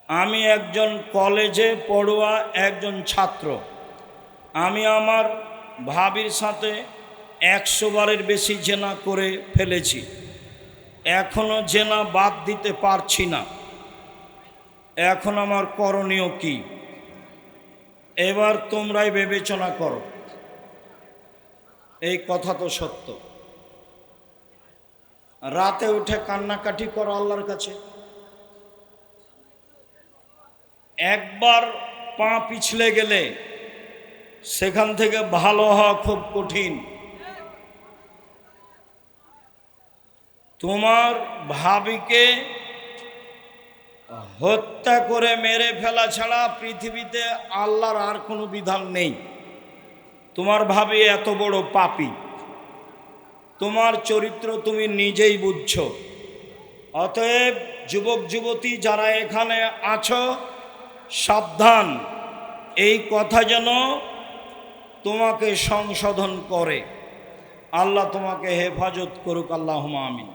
আমি একজন কলেজে পড়ুয়া একজন ছাত্র। আমি আমার ভাবির সাথে 100 বারের বেশি জেনা করে ফেলেছি, এখনও জেনা বাদ দিতে পারছি না। এখন আমার করণীয় কি? এবার তোমরাই বিবেচনা করো। এই কথা তো সত্য। রাতে উঠে কান্নাকাটি করো আল্লাহর কাছে। একবার পা পিছলে গেলে সেখান থেকে ভালো হওয়া খুব কঠিন। তোমার ভাবিকে হত্যা করে মেরে ফেলা ছাড়া পৃথিবীতে আল্লাহর আর কোনো বিধান নেই। তোমার ভাবি এত বড় পাপী, তোমার চরিত্র তুমি নিজেই বুঝছো। অতএব যুবক যুবতী যারা এখানে আছো, সাবধান, এই কথা যেন তোমাকে সংশোধন করে। আল্লাহ তোমাকে হেফাজত করুক, আল্লাহুম্মা আমিন।